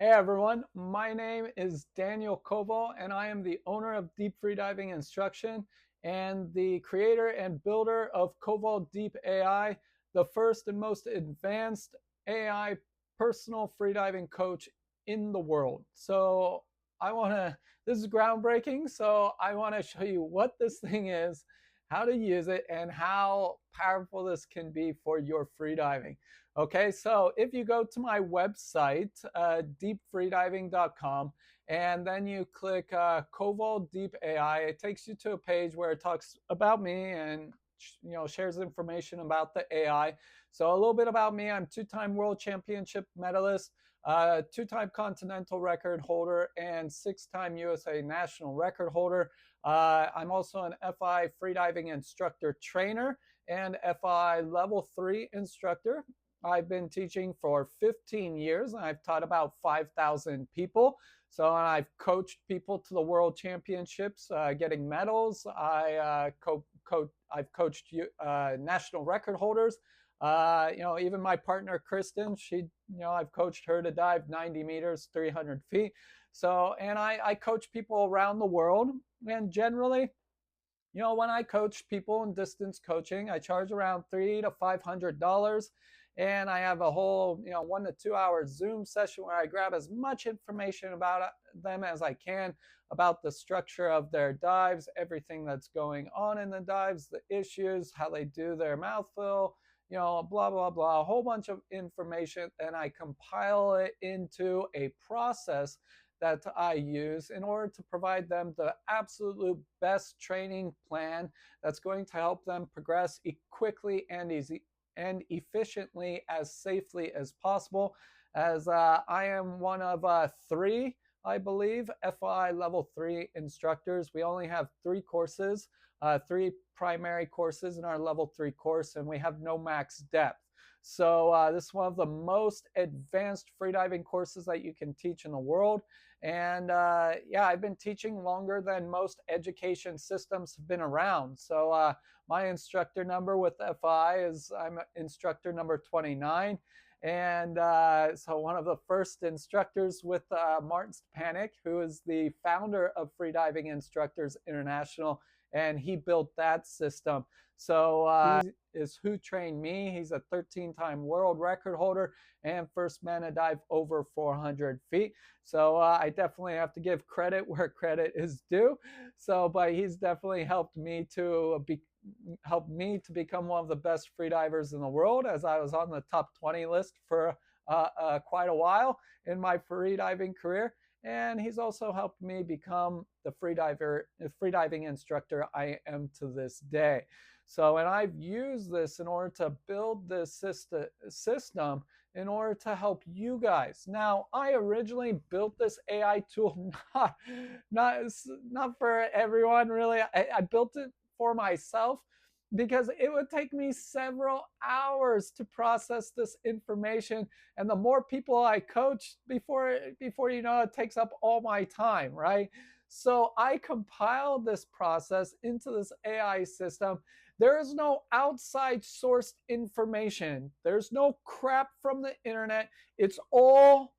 Hey everyone, my name is Daniel Koval and I am the owner of Deep Freediving Instruction and the creator and builder of Koval Deep AI, the first and most advanced AI personal freediving coach in the world. So this is groundbreaking, so I want to show you what this thing is, how to use it, and how powerful this can be for your freediving. Okay, so if you go to my website, deepfreediving.com, and then you click Koval Deep AI, it takes you to a page where it talks about me and shares information about the AI. So a little bit about me: I'm two-time world championship medalist, two-time continental record holder, and six-time USA national record holder. I'm also an FI freediving instructor trainer and FI level 3 instructor. I've been teaching for 15 years and I've taught about 5,000 people. So I've coached people to the world championships, getting medals. I've coached national record holders. Even my partner Kristen, I've coached her to dive 90 meters, 300 feet. So, and I coach people around the world. And generally, when I coach people in distance coaching, I charge around $300 to $500, and I have a whole 1 to 2 hour Zoom session where I grab as much information about them as I can, about the structure of their dives, everything that's going on in the dives, the issues, how they do their mouthful, blah blah blah, a whole bunch of information, and I compile it into a process that I use in order to provide them the absolute best training plan that's going to help them progress quickly and easy and efficiently, as safely as possible. As I am one of three, I believe, FI level 3 instructors. We only have three courses, three primary courses in our level 3 course, and we have no max depth. So this is one of the most advanced freediving courses that you can teach in the world. And yeah, I've been teaching longer than most education systems have been around. So my instructor number with FI is I'm instructor number 29. And so one of the first instructors with Martin Stepanek, who is the founder of Freediving Instructors International, and he built that system. So he is who trained me. He's a 13-time world record holder and first man to dive over 400 feet. So I definitely have to give credit where credit is due. So, but he's definitely helped me to become one of the best freedivers in the world, as I was on the top 20 list for quite a while in my freediving career. And he's also helped me become the freediving instructor I am to this day. So, and I've used this in order to build this system in order to help you guys. Now, I originally built this AI tool not for everyone really. I built it for myself because it would take me several hours to process this information, and the more people I coach, before it takes up all my time, right? So I compiled this process into this AI system. There is no outside sourced information. There's no crap from the internet. It's all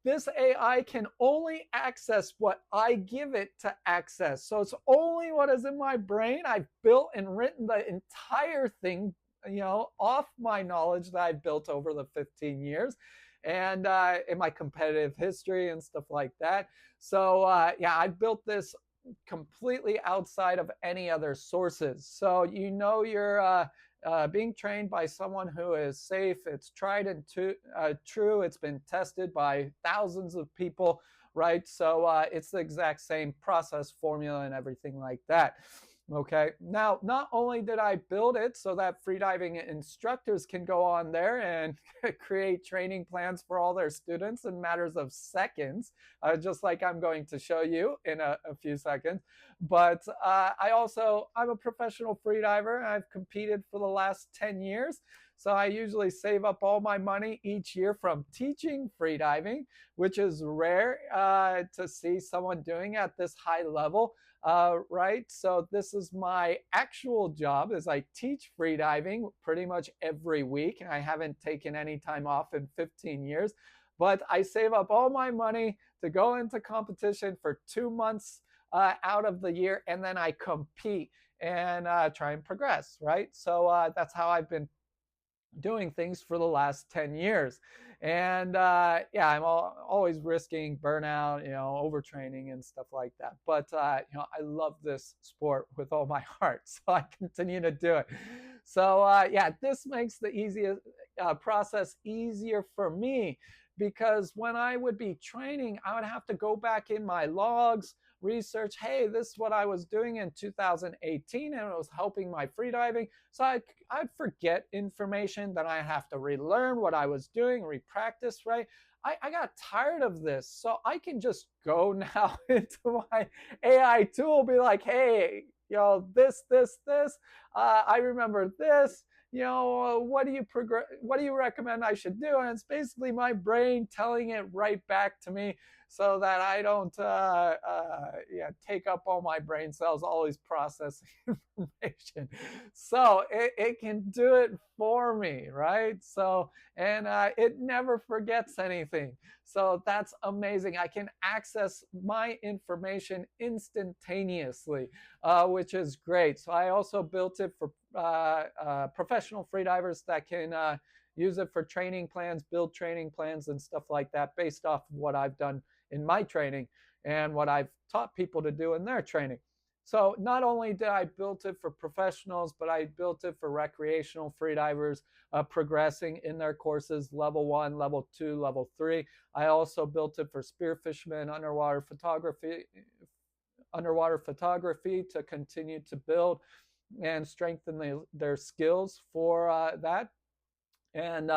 This AI can only access what I give it to access. So it's only what is in my brain. I've built and written the entire thing, off my knowledge that I've built over the 15 years and in my competitive history and stuff like that. So yeah, I built this completely outside of any other sources. So you're being trained by someone who is safe. It's tried and true. It's been tested by thousands of people, right? So it's the exact same process, formula, and everything like that. Okay. Now, not only did I build it so that freediving instructors can go on there and create training plans for all their students in matters of seconds, just like I'm going to show you in a few seconds, but I'm a professional freediver. I've competed for the last 10 years. So I usually save up all my money each year from teaching freediving, which is rare to see someone doing at this high level. Right? So this is my actual job, is I teach freediving pretty much every week. I haven't taken any time off in 15 years. but I save up all my money to go into competition for 2 months out of the year, and then I compete and try and progress, right? So that's how I've been doing things for the last 10 years. And yeah, I'm always risking burnout, overtraining and stuff like that. But I love this sport with all my heart, so I continue to do it. So yeah, this makes the easiest process easier for me, because when I would be training, I would have to go back in my logs, research, hey, this is what I was doing in 2018 and it was helping my freediving. So I'd forget information, then I have to relearn what I was doing, repractice, right? I got tired of this. So I can just go now into my AI tool, be like, hey, this, I remember this, what do you recommend I should do? And it's basically my brain telling it right back to me, so that I don't take up all my brain cells always processing information. So it can do it for me, right? So, and it never forgets anything. So that's amazing. I can access my information instantaneously, which is great. So I also built it for professional freedivers that can use it for training plans, build training plans and stuff like that based off of what I've done in my training and what I've taught people to do in their training. So not only did I build it for professionals, but I built it for recreational freedivers progressing in their courses, level 1, level 2, level 3. I also built it for spearfishermen, underwater photography to continue to build and strengthen their skills for that. And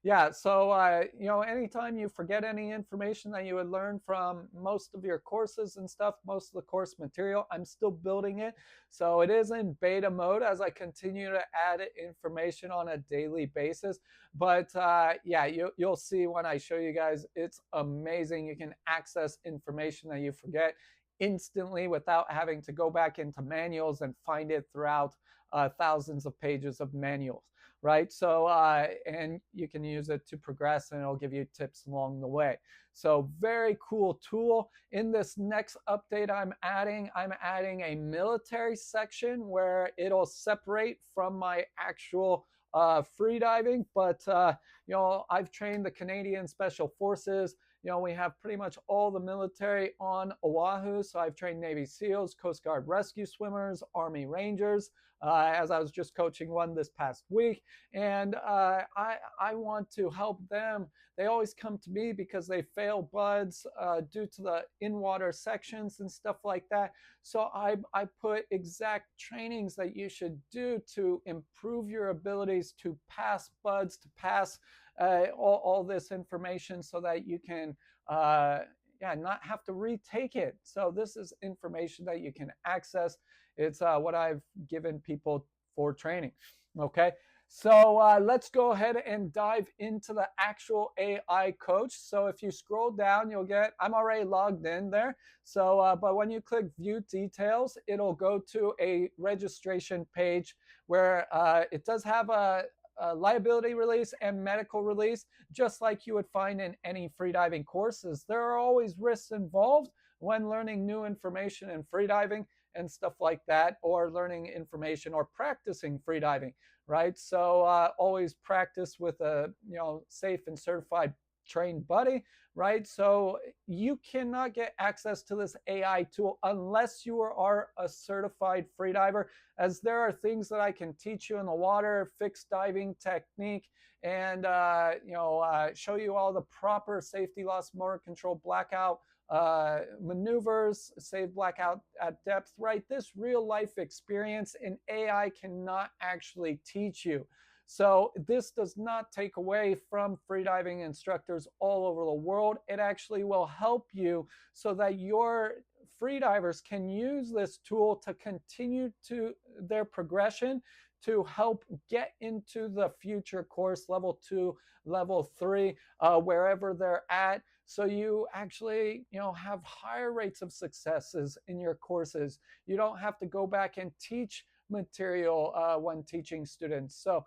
yeah, so anytime you forget any information that you would learn from most of your courses and stuff, most of the course material, I'm still building it. So it is in beta mode as I continue to add information on a daily basis. But yeah, you'll see when I show you guys, it's amazing. You can access information that you forget instantly without having to go back into manuals and find it throughout thousands of pages of manuals, right? So, and you can use it to progress and it'll give you tips along the way. So very cool tool. In this next update I'm adding a military section where it'll separate from my actual freediving. But, I've trained the Canadian Special Forces. We have pretty much all the military on Oahu. So I've trained Navy SEALs, Coast Guard rescue swimmers, Army Rangers, as I was just coaching one this past week. And I want to help them. They always come to me because they fail BUD/S due to the in-water sections and stuff like that. So I put exact trainings that you should do to improve your abilities to pass BUD/S, to pass all this information, so that you can not have to retake it. So this is information that you can access. It's what I've given people for training. Okay, so let's go ahead and dive into the actual AI coach. So if you scroll down, you'll get, I'm already logged in there. So, but when you click view details, it'll go to a registration page where it does have a liability release and medical release, just like you would find in any freediving courses. There are always risks involved when learning new information in freediving and stuff like that, or learning information or practicing freediving, right? So always practice with a safe and certified trained buddy, right? So you cannot get access to this AI tool unless you are a certified freediver, as there are things that I can teach you in the water, fixed diving technique, and show you all the proper safety loss, motor control, blackout maneuvers, save blackout at depth, right? This real life experience in AI cannot actually teach you. So this does not take away from freediving instructors all over the world. It actually will help you so that your freedivers can use this tool to continue to their progression, to help get into the future course, level 2, level 3, wherever they're at. So you actually, have higher rates of successes in your courses. You don't have to go back and teach material when teaching students. So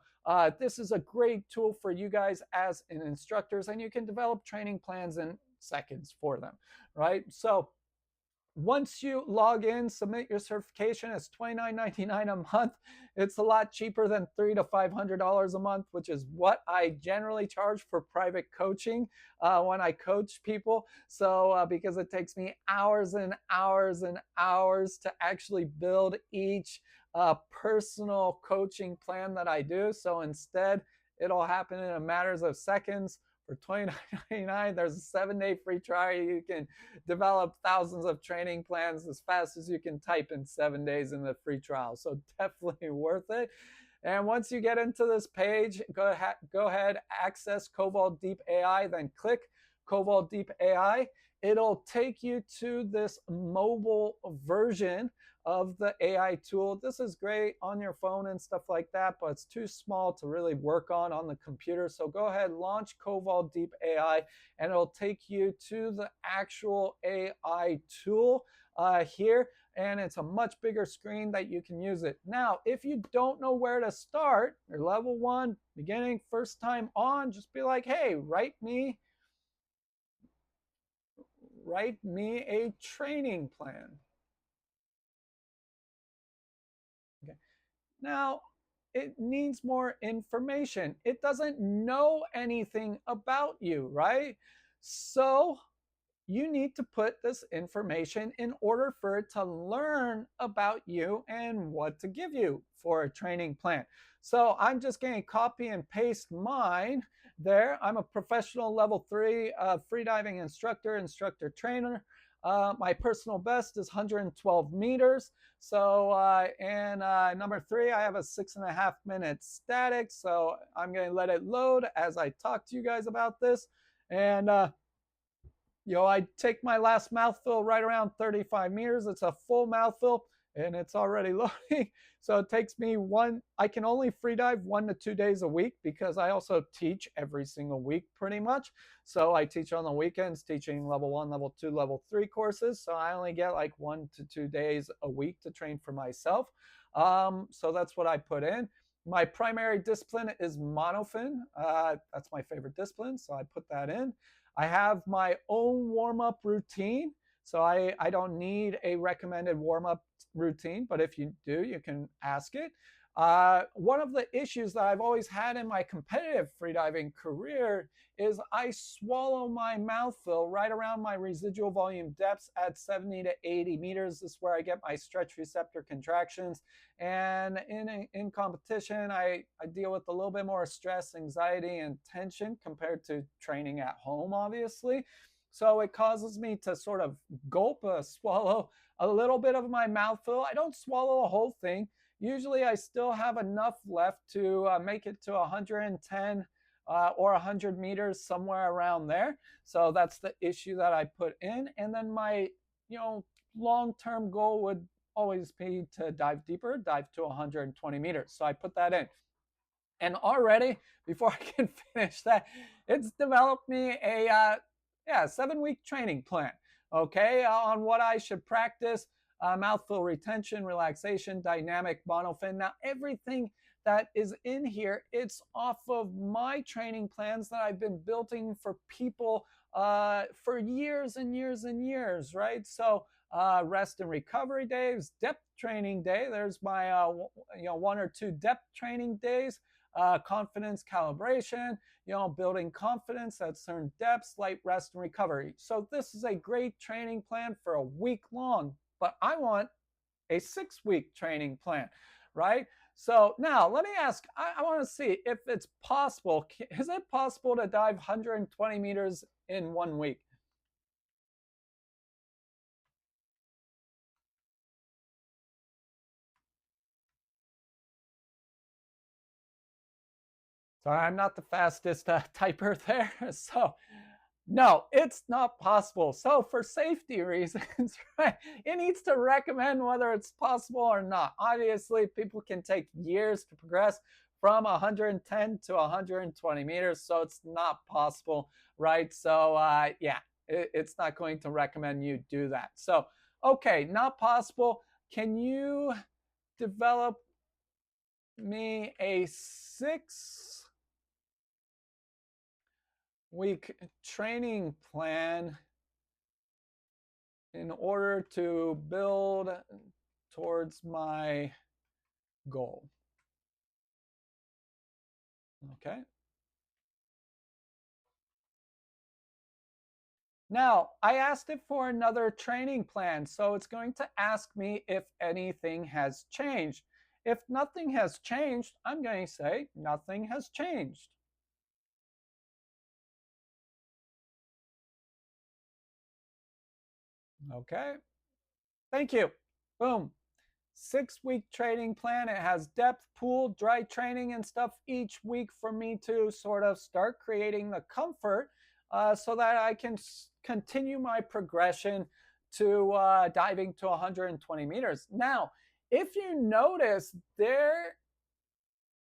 this is a great tool for you guys as instructors, and you can develop training plans in seconds for them, right? So once you log in, submit your certification. It's $29.99 a month. It's a lot cheaper than $300 to $500 a month, which is what I generally charge for private coaching when I coach people. So because it takes me hours and hours and hours to actually build each personal coaching plan that I do. So instead, it'll happen in a matter of seconds. For $29.99, there's a 7-day free trial. You can develop thousands of training plans as fast as you can type in 7 days in the free trial. So definitely worth it. And once you get into this page, go ahead, access Koval Deep AI, then click Koval Deep AI. It'll take you to this mobile version of the AI tool. This is great on your phone and stuff like that, but it's too small to really work on the computer. So go ahead, launch Koval Deep AI, and it'll take you to the actual AI tool here. And it's a much bigger screen that you can use it. Now, if you don't know where to start, you're level 1, beginning, first time on, just be like, hey, write me a training plan. Okay. Now, it needs more information. It doesn't know anything about you, right? So you need to put this information in order for it to learn about you and what to give you for a training plan. So I'm just going to copy and paste mine there. I'm a professional level 3 freediving instructor trainer. My personal best is 112 meters. So and number 3, I have a 6.5 minute static. So I'm going to let it load as I talk to you guys about this. And I take my last mouthfill right around 35 meters. It's a full mouthfill and it's already loading. So it takes me I can only free dive 1 to 2 days a week because I also teach every single week pretty much. So I teach on the weekends, teaching level 1, level 2, level 3 courses. So I only get like 1 to 2 days a week to train for myself. So that's what I put in. My primary discipline is monofin. That's my favorite discipline. So I put that in. I have my own warm-up routine, so I don't need a recommended warm-up routine, but if you do, you can ask it. One of the issues that I've always had in my competitive freediving career is I swallow my mouthfill right around my residual volume depths at 70 to 80 meters. This is where I get my stretch receptor contractions. And in competition, I deal with a little bit more stress, anxiety, and tension compared to training at home, obviously. So it causes me to sort of swallow a little bit of my mouthfill. I don't swallow a whole thing. Usually I still have enough left to make it to 110 or 100 meters, somewhere around there. So that's the issue that I put in. And then my long-term goal would always be to dive deeper, dive to 120 meters. So I put that in. And already, before I can finish that, it's developed me a 7-week training plan, okay, on what I should practice, mouthful retention, relaxation, dynamic, monofin. Now, everything that is in here, it's off of my training plans that I've been building for people for years and years and years, right? So rest and recovery days, depth training day. There's my 1 or 2 depth training days. Confidence calibration, building confidence at certain depths, light rest and recovery. So this is a great training plan for a week long, but I want a 6-week training plan, right? So now let me ask, I want to see if it's possible. Is it possible to dive 120 meters in 1 week? Sorry, I'm not the fastest typer there. So no, it's not possible. So for safety reasons, right, it needs to recommend whether it's possible or not. Obviously, people can take years to progress from 110 to 120 meters, so it's not possible, right? So it's not going to recommend you do that. So, okay, not possible. Can you develop me a 6-week training plan in order to build towards my goal. Okay. Now, I asked it for another training plan, so it's going to ask me if anything has changed. If nothing has changed, I'm going to say nothing has changed. Okay. Thank you. Boom. 6-week training plan. It has depth, pool, dry training and stuff each week for me to sort of start creating the comfort so that I can continue my progression to diving to 120 meters. Now, if you notice,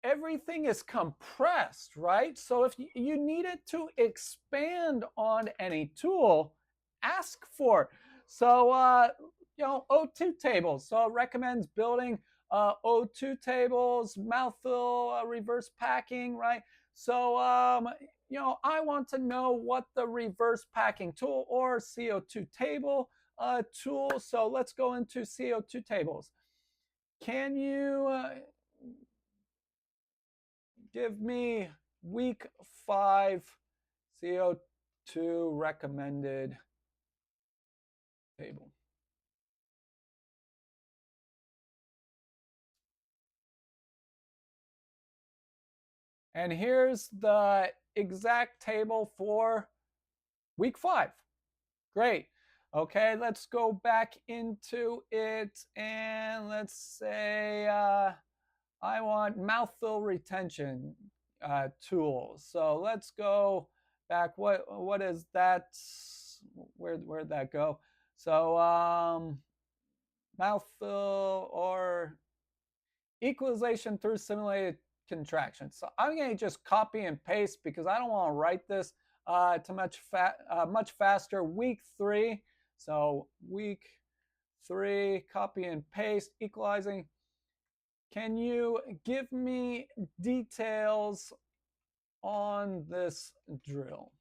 everything is compressed, right? So if you needed to expand on any tool, ask for. So, O2 tables. So it recommends building O2 tables, mouthfill, reverse packing, right? So, I want to know what the reverse packing tool or CO2 table tool. So let's go into CO2 tables. Can you give me week 5 CO2 recommended table? And here's the exact table for week 5. Great. Okay, let's go back into it and let's say I want mouthfill retention tool. So let's go back. What is that? Where'd that go? So mouthfill or equalization through simulated contraction. So I'm going to just copy and paste because I don't want to write this much faster. Week 3. So week 3, copy and paste, equalizing. Can you give me details on this drill?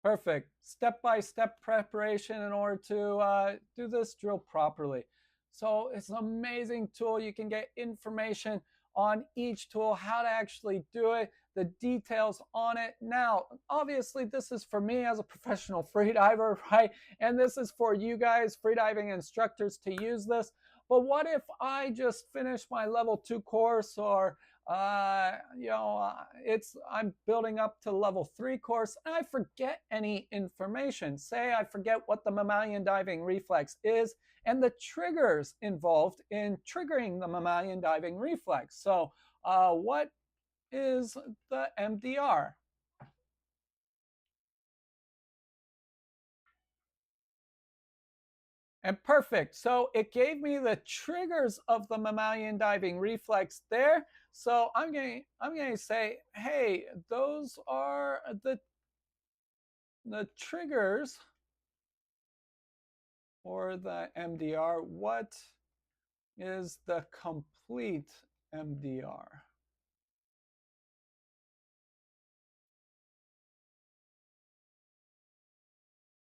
Perfect. Step-by-step preparation in order to do this drill properly. So it's an amazing tool. You can get information on each tool, how to actually do it, the details on it. Now, obviously, this is for me as a professional freediver, right? And this is for you guys, freediving instructors, to use this. But what if I just finish my level 2 course or I'm building up to level 3 course and I forget any information. Say I forget what the mammalian diving reflex is and the triggers involved in triggering the mammalian diving reflex. So what is the MDR? And perfect. So it gave me the triggers of the mammalian diving reflex there. So I'm going to say, hey, those are the triggers for the MDR. What is the complete MDR?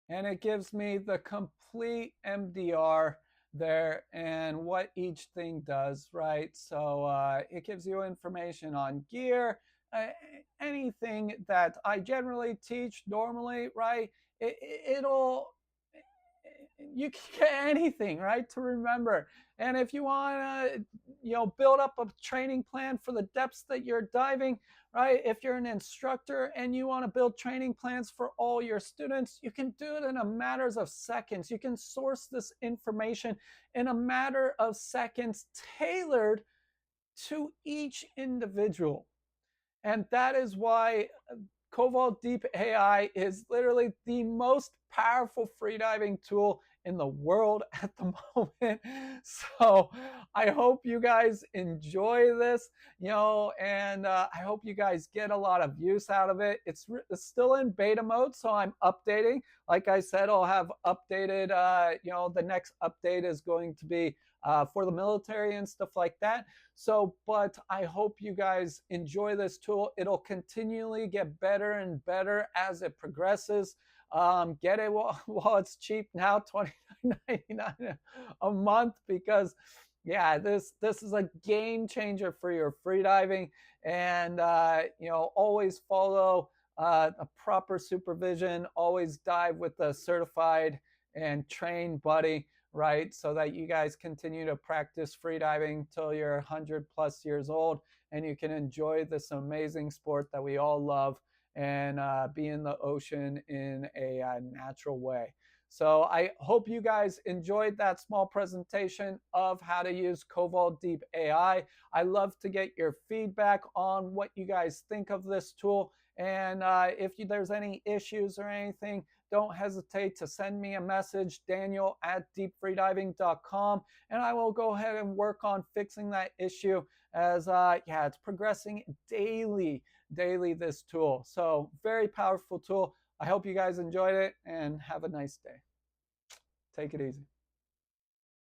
And it gives me the complete MDR there and what each thing does, right? So it gives you information on gear, anything that I generally teach normally, right? It'll you can get anything, right, to remember. And if you want to build up a training plan for the depths that you're diving, right, if you're an instructor and you want to build training plans for all your students, you can do it in a matter of seconds. You can source this information in a matter of seconds, tailored to each individual. And that is why Koval Deep AI is literally the most powerful freediving tool in the world at the moment. So I hope you guys enjoy this, and I hope you guys get a lot of use out of it. It's still in beta mode, so I'm updating. Like I said, I'll have updated, the next update is going to be for the military and stuff like that. So, but I hope you guys enjoy this tool. It'll continually get better and better as it progresses. Get it while it's cheap now, $29.99 a month, because yeah, this is a game changer for your freediving. And always follow a proper supervision. Always dive with a certified and trained buddy, right? So that you guys continue to practice freediving till you're 100+ years old and you can enjoy this amazing sport that we all love and be in the ocean in a natural way. So I hope you guys enjoyed that small presentation of how to use Koval Deep AI. I love to get your feedback on what you guys think of this tool. And if there's any issues or anything, don't hesitate to send me a message, daniel@deepfreediving.com, and I will go ahead and work on fixing that issue as, it's progressing daily, this tool. So very powerful tool. I hope you guys enjoyed it and have a nice day. Take it easy.